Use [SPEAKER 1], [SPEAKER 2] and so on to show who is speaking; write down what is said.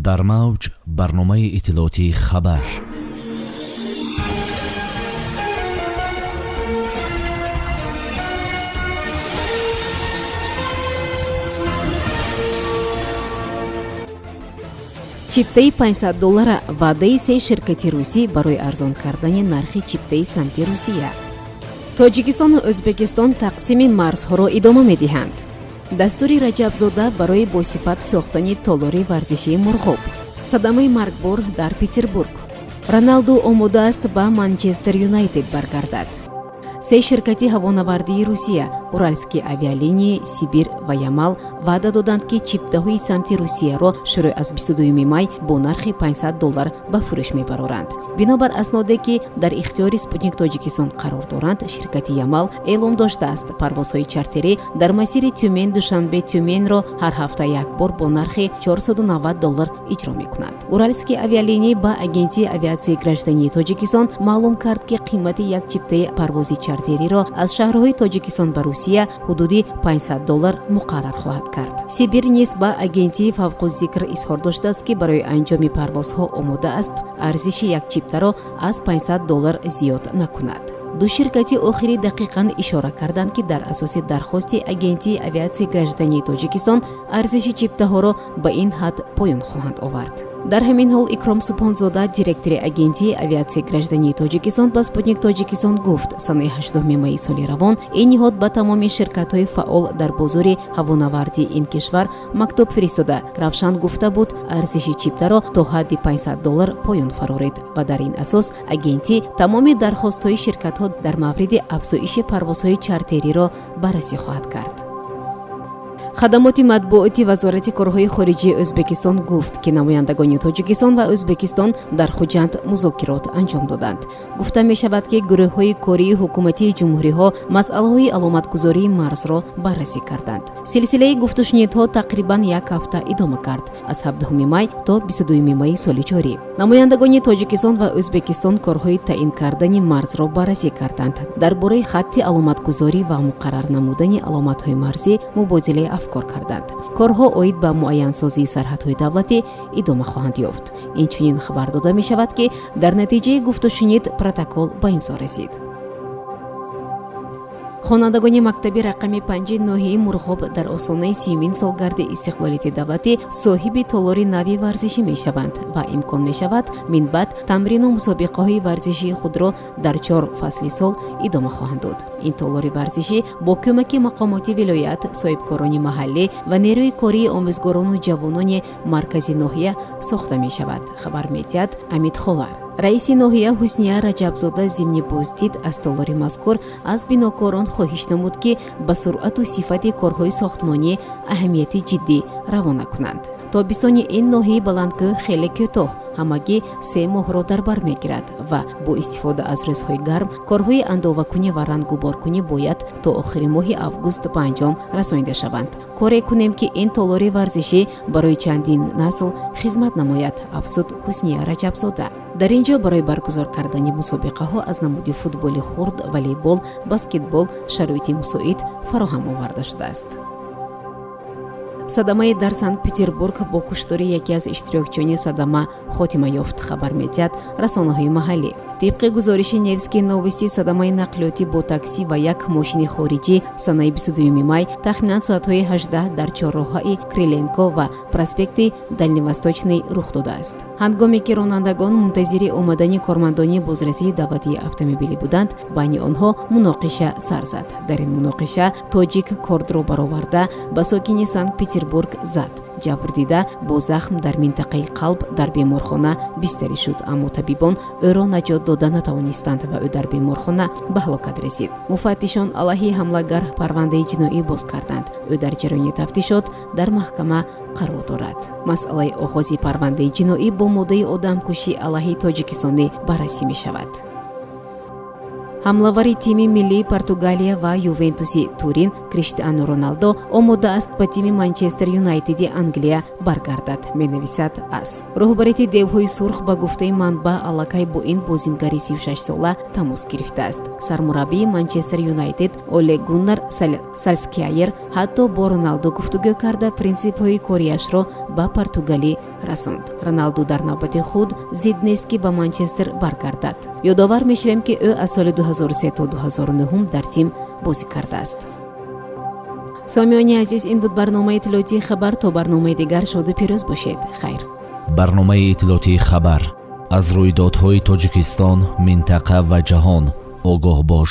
[SPEAKER 1] дар мавҷ барномаи иттилоотии хабар.
[SPEAKER 2] чиптаи $500 ваъдаи 3 ширкати русӣ барои арзон кардани нархи чиптаи самти Русия. Тоҷикистону Ӯзбекистон тақсими марзҳоро идома медиҳанд. дастури Раҷабзода барои босифат сохтани толори варзишии мурғоб. садамаи маргбор дар Петербург. Роналду омода аст ба Манчестер Юнайтед баргардад. 3 ширкати ҳавонавардии Русия, Уральские авиалинии, Сибир ва Ямал ваъда доданд ки чиптаҳои самти Русияро шурӯъ аз 22 май бо нархи $500 ба фурӯш мебароранд. бинобар асноде ки дар ихтиёри Спутник Тоҷикистон қарор доранд, ширкати Ямал эълон доштааст парвозҳои чартерӣ дар масири Тюмен-Душанбе-Тюменро ҳар ҳафта як бор бо нархи $490 иҷро мекунад. Уральские авиалинии ба агентии авиатсияи граждании Тоҷикистон маълум кард ки қимати як чиптаи парвози чартериро аз шаҳрҳои Тоҷикистон ба Русия ҳудуди $500 муқаррар хоҳад кард. Сибир низ ба агентии фавқузикр изҳор доштааст ки барои анҷоми парвозҳо омода аст арзиши як чиптаро аз $500 зиёд накунад. ду ширкати охирӣ дақиқан ишора карданд ки дар асоси дархости агентии авиатсияи граждании Тоҷикистон арзиши чиптаҳоро ба ин ҳад поён хоҳанд овард. дар ҳамин ҳол Икром Субҳонзода, директори агентии авиатсияи граждании Тоҷикистон ба Спутник Тоҷикистон гуфт, санаи 8 майи соли равон ин ниҳод ба тамоми ширкатҳои фаъол дар бозори ҳавонавардии ин кишвар мактуб фиристода равшан гуфта буд, арзиши чиптаро то ҳадди $500 поён фарорид ва дар ин асос агентӣ тамоми дархостҳои ширкатҳо дар мавриди афзоиши парвозҳои чартериро баррасӣ хоҳад кард. хадамоти матбуоти вазорати корҳои хориҷии Ӯзбекистон гуфт ки намояндагони Тоҷикистон ва Ӯзбекистон дар Хуҷанд музокирот анҷом доданд. гуфта мешавад ки гурӯҳҳои кории ҳукуматии ҷумҳуриҳо масъалаҳои аломатгузории марзро баррасӣ карданд. силсилаи гуфтушунидҳо тақрибан як ҳафта идома кард, аз 17 май то 22 майи соли ҷорӣ. намояндагони Тоҷикистон ва Ӯзбекистон корҳои таъин кардани марзро баррасӣ карданд. дар бораи хатти аломатгузорӣ ва муқаррар намудани аломатҳои марзӣ мубодилаи афкор карданд. корҳо оид ба муайянсозии сарҳадҳои давлатӣ идома хоҳанд ёфт. инчунин хабар дода мешавад ки дар натиҷаи гуфтушунид протокол ба имзо расид. хонандагони мактаби рақами 5 ноҳияи Мурғоб дар осонаи 30 солгарди истиқлолияти давлатӣ соҳиби толори нави варзишӣ мешаванд ва имкон мешавад минбаъд тамрину мусобиқаҳои варзишии худро дар 4 фасли сол идома хоҳанд дод. ин толори варзишӣ бо кӯмаки мақомоти вилоят, соҳибкорони маҳаллӣ ва нерӯи кории омӯзгорону ҷавонони маркази ноҳия сохта мешавад. хабар медиҳад Амид Ховар. раиси ноҳия Ҳусния Раҷабзода зимни боздид аз толори мазкур аз бинокорон хоҳиш намуд ки ба суръату сифати корҳои сохтмонӣ аҳамияти ҷиддӣ равона кунанд. тобистони ин ноҳияи баландкӯҳ хеле кӯтоҳ, ҳамагӣ 3 моҳро дар бар мегирад ва бо истифода аз рӯзҳои гарм корҳои андовакунӣ ва ранггуборкунӣ бояд то охири моҳи август ба анҷом расонида шаванд. коре кунем ки ин толори варзишӣ барои чандин насл хизмат намояд, афзуд Ҳусния Раҷабзода. дар ин ҷо барои баргузор кардани мусобиқаҳо аз намуди футболи хурд, волейбол, баскетбол шароити мусоид фароҳам оварда шудааст. садамае дар Санкт-Петербург бо куштори яке аз иштирокчиёни садама хотима ёфт, хабар медиҳад расонаҳои маҳаллӣ. тибқи гузориши Невские новости, садамаи нақлиётӣ бо таксӣ ва як мошини хориҷӣ санаи 22 май тахминан соатҳои 18 дар чорроҳаи Криленко ва проспекти Дальневосточный рух додааст. ҳангоме ки ронандагон мунтазири омадани кормандони бозрасии давлатии автомобилӣ буданд, байни онҳо муноқиша сар зад. дар ин муноқиша тоҷик кордро бароварда ба сокини Санкт-Петербург зад. ҷабр дида бо захм дар минтақаи қалб дар беморхона бистарӣ шуд, аммо табибон ӯро наҷот дода натавонистанд ва ӯ дар беморхона ба ҳалокат расид. муфаттишон алайҳи ҳамлагар парвандаи ҷиноӣ боз карданд. ӯ дар ҷараёни тафтишот дар маҳкама қарор дорад. масъалаи оғози парвандаи ҷиноӣ бо моддаи одамкушӣ алайҳи тоҷикистонӣ баррасӣ мешавад. ҳамлавари тими миллии Португалия ва Ювентуси Турин Криштиану Роналдо омодааст ба тими Манчестер Юнайтеди Англия баргардад, менависад ас. Роҳбарияти Девҳои сурх ба гуфтаи манбаъ аллакай бо ин бозингари 36 тамос гирифтааст. Сармураббии Манчестер Юнайтед Оле Гуннар Солскjaer ҳатто бо Роналдо гуфтугӯ карда принсипҳои корияшро ба португалӣ расонд. Роналду дар навбати худ зид нест ки ба Манчестер баргардад. ёдовар мешавем ки ӯ аз соли 2003 то 2009 дар тим бозӣ кардааст. сомиёни азиз, ин буд барномаи иттилоотии хабар. То барномаи дигар шоду пирӯз бошед. хайр.
[SPEAKER 1] барномаи иттилоотии хабар аз рӯйдодҳои Тоҷикистон, минтақа ва ҷаҳон огоҳ бош.